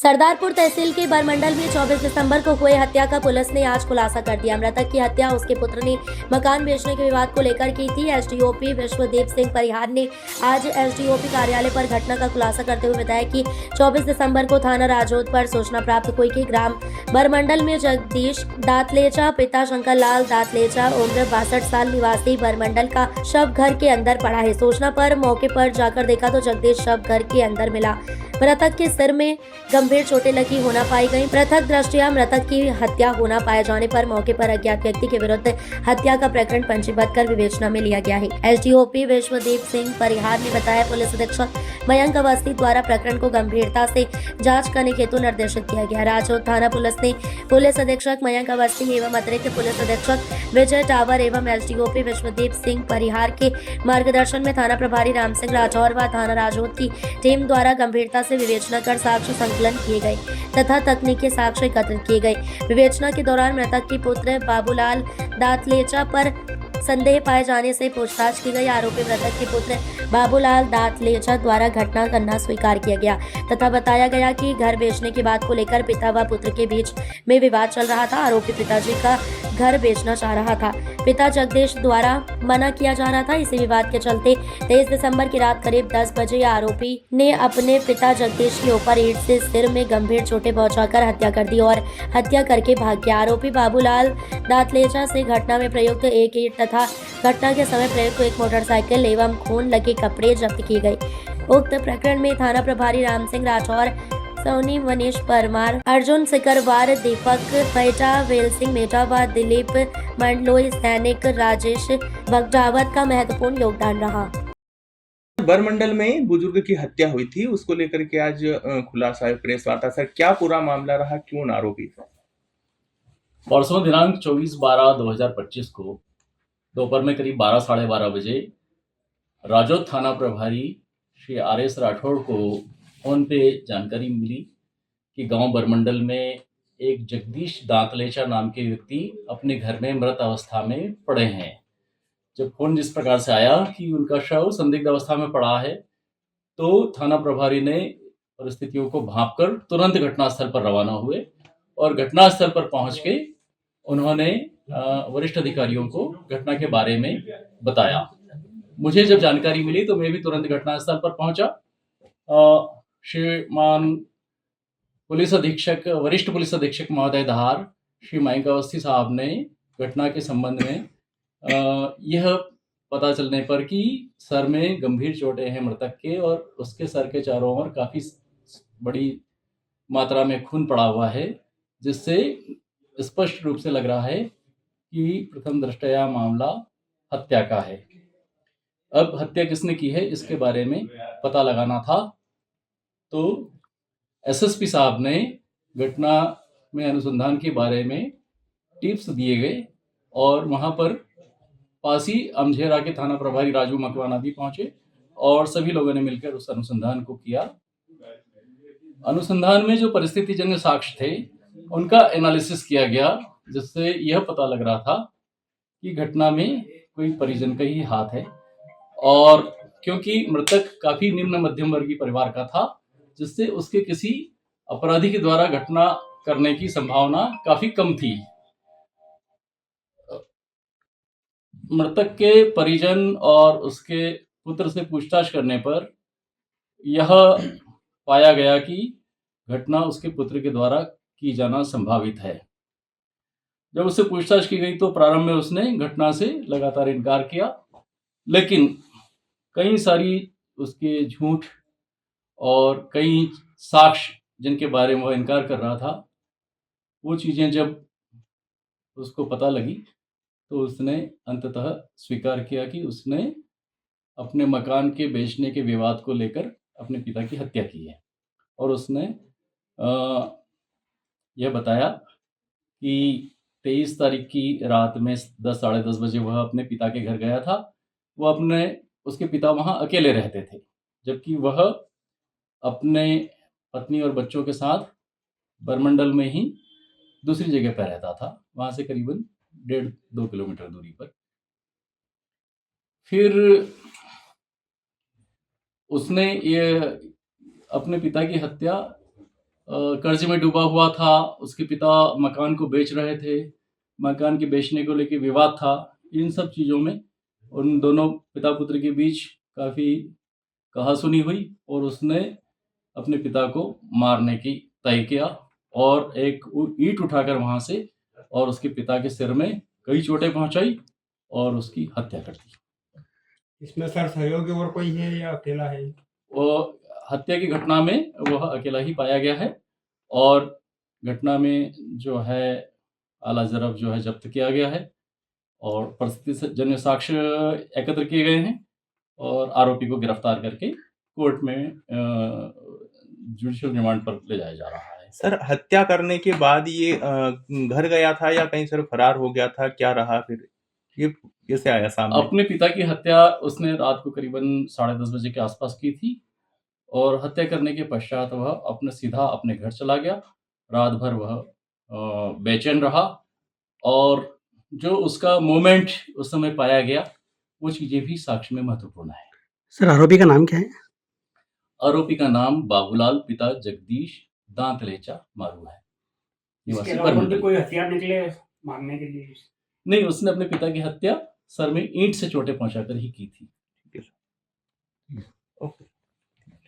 सरदारपुर तहसील के बरमंडल में 24 दिसंबर को हुए हत्या का पुलिस ने आज खुलासा कर दिया। मृतक की हत्या उसके पुत्र ने मकान बेचने के विवाद को लेकर की थी। एसडीओपी विश्वदीप सिंह परिहार ने आज एसडीओपी कार्यालय पर घटना का खुलासा करते हुए बताया कि 24 दिसंबर को थाना राजौद पर सूचना प्राप्त हुई कि ग्राम बरमंडल में जगदीश दातलेचा पिता शंकर लाल दातलेचा उम्र 62 साल निवासी बरमंडल का शव घर के अंदर पड़ा है। सूचना पर मौके पर जाकर देखा तो जगदीश शव घर के अंदर मिला। मृतक के सिर में गंभीर चोटें लगी होना पाई गई। पृथक दृष्टया मृतक की हत्या होना पाए जाने पर मौके पर अज्ञात व्यक्ति के विरुद्ध हत्या का प्रकरण पंजीबद्ध कर विवेचना में लिया गया है। एसडीओपी विश्वदीप सिंह परिहार ने बताया, पुलिस अधीक्षक मयंक अवस्थी द्वारा प्रकरण को गंभीरता से जांच करने हेतु निर्देशित किया गया। राजौद थाना पुलिस ने पुलिस अधीक्षक मयंक अवस्थी एवं अतिरिक्त पुलिस अधीक्षक विजय टावर एवं एसडीओपी विश्वदीप सिंह परिहार के मार्गदर्शन में थाना प्रभारी राम सिंह राठौर व थाना राजौद की टीम द्वारा गंभीरता से विवेचना कर साक्ष्य संकलन किए गए तथा तकनीकी साक्ष्य एकत्रित किए गए। विवेचना के दौरान मृतक के पुत्र बाबूलाल दातलेचा पर संदेह पाए जाने से पूछताछ की गई। आरोपी मृतक के पुत्र बाबूलाल दातलेचा द्वारा घटना करना स्वीकार किया गया तथा बताया गया कि घर बेचने की बात को लेकर पिता व पुत्र के बीच में विवाद चल रहा था। आरोपी पिताजी का घर बेचना चाह रहा था, पिता जगदीश द्वारा मना किया जा रहा था। इसी विवाद के चलते 23 दिसंबर की रात करीब 10 बजे आरोपी ने अपने पिता जगदीश के ऊपर ईंट से सिर में गंभीर चोटें पहुंचाकर हत्या कर दी और हत्या करके भाग गया। आरोपी बाबूलाल दातलेचा से घटना में प्रयुक्त एक ईंट तथा घटना के समय प्रयुक्त एक मोटरसाइकिल एवं खून लगे कपड़े जब्त किए गए। उक्त प्रकरण में थाना प्रभारी राम सिंह राठौर, सोनी मनीष परमार, अर्जुन सिकरवार, दीपक मेहता, वेल सिंह मेहता व दिलीप मंडलोई सैनिक राजेश बगजावत का महत्वपूर्ण योगदान रहा। बरमंडल में बुजुर्ग की हत्या हुई थी, उसको लेकर के आज खुलासा प्रेस वार्ता। सर, क्या पूरा मामला रहा, क्यों आरोपी? परसों दिनांक 24/12/2025 को दोपहर में करीब 12 साढ़े 12 बजे राजौद थाना प्रभारी श्री RS राठौड़ को फोन पे जानकारी मिली कि गांव बरमंडल में एक जगदीश दातलेचा नाम के व्यक्ति अपने घर में मृत अवस्था में पड़े हैं। जब फोन जिस प्रकार से आया कि उनका शव संदिग्ध अवस्था में पड़ा है, तो थाना प्रभारी ने परिस्थितियों को भांपकर तुरंत घटनास्थल पर रवाना हुए और घटनास्थल पर पहुंच के उन्होंने वरिष्ठ अधिकारियों को घटना के बारे में बताया। मुझे जब जानकारी मिली तो मैं भी तुरंत घटनास्थल पर पहुंचा। श्रीमान पुलिस अधीक्षक, वरिष्ठ पुलिस अधीक्षक महोदय धार, श्री मयंक अवस्थी साहब ने घटना के संबंध में यह पता चलने पर कि सर में गंभीर चोटें हैं मृतक के और उसके सर के चारों ओर काफी बड़ी मात्रा में खून पड़ा हुआ है, जिससे स्पष्ट रूप से लग रहा है कि प्रथम दृष्टया मामला हत्या का है। अब हत्या किसने की है इसके बारे में पता लगाना था, तो एसएसपी साहब ने घटना में अनुसंधान के बारे में टिप्स दिए गए और वहां पर पासी अमझेरा के थाना प्रभारी राजू मकवाना भी पहुंचे और सभी लोगों ने मिलकर उस अनुसंधान को किया। अनुसंधान में जो परिस्थितिजन्य साक्ष्य थे उनका एनालिसिस किया गया, जिससे यह पता लग रहा था कि घटना में कोई परिजन का ही हाथ है और क्योंकि मृतक काफी निम्न मध्यम वर्गीय परिवार का था, जिससे उसके किसी अपराधी के द्वारा घटना करने की संभावना काफी कम थी। मृतक के परिजन और उसके पुत्र से पूछताछ करने पर यह पाया गया कि घटना उसके पुत्र के द्वारा की जाना संभावित है। जब उससे पूछताछ की गई तो प्रारंभ में उसने घटना से लगातार इनकार किया, लेकिन कई सारी उसके झूठ और कई साक्ष्य जिनके बारे में वह इनकार कर रहा था, वो चीजें जब उसको पता लगी तो उसने अंततः स्वीकार किया कि उसने अपने मकान के बेचने के विवाद को लेकर अपने पिता की हत्या की है। और उसने यह बताया कि 23 तारीख की रात में 10 साढ़े 10 बजे वह अपने पिता के घर गया था। उसके पिता वहाँ अकेले रहते थे, जबकि वह अपने पत्नी और बच्चों के साथ बरमंडल में ही दूसरी जगह पर रहता था, वहां से करीबन 1.5-2 किलोमीटर दूरी पर। फिर उसने ये अपने पिता की हत्या कर्ज में डूबा हुआ था। उसके पिता मकान को बेच रहे थे। मकान के बेचने को लेके विवाद था। इन सब चीज़ों में उन दोनों पिता पुत्र के बीच काफ़ी कहा-सुनी हुई और उसने अपने पिता को मारने की तय किया और एक ईंट उठाकर वहाँ से और उसके पिता के सिर में कई चोटें पहुँचाई और उसकी हत्या कर दी। इसमें सर सहयोगी और कोई है या अकेला है? वो हत्या की घटना में वह अकेला ही पाया गया है और घटना में जो है आला ज़रब जो है ज़ब्त किया गया है और परिस्थितिजन्य साक्ष्य एकत्र किए गए हैं और आरोपी को गिरफ्तार करके कोर्ट में जुडिशियल रिमांड पर ले जाया जा रहा है। सर, हत्या करने के बाद ये घर गया था या कहीं सर फरार हो गया था? क्या रहा फिर? ये कैसे आया सामने? अपने पिता की हत्या उसने रात को करीबन 10:30 बजे के आसपास की थी और हत्या करने के पश्चात वह सीधा अपने घर चला गया। रात भर वह बेचैन रहा और जो उसका मोमेंट उस समय पाया गया, वो चीज़ें भी साक्ष्य में महत्वपूर्ण है। सर आरोपी का नाम क्या है? आरोपी का नाम बाबूलाल पिता जगदीश दांतलेचा मारू है। इसके निवासी अलावा भी बरमंडल। कोई हथियार निकले मारने के लिए? नहीं, उसने अपने पिता की हत्या सर में ईंट से चोटें पहुँचाकर ही की थी। ओके।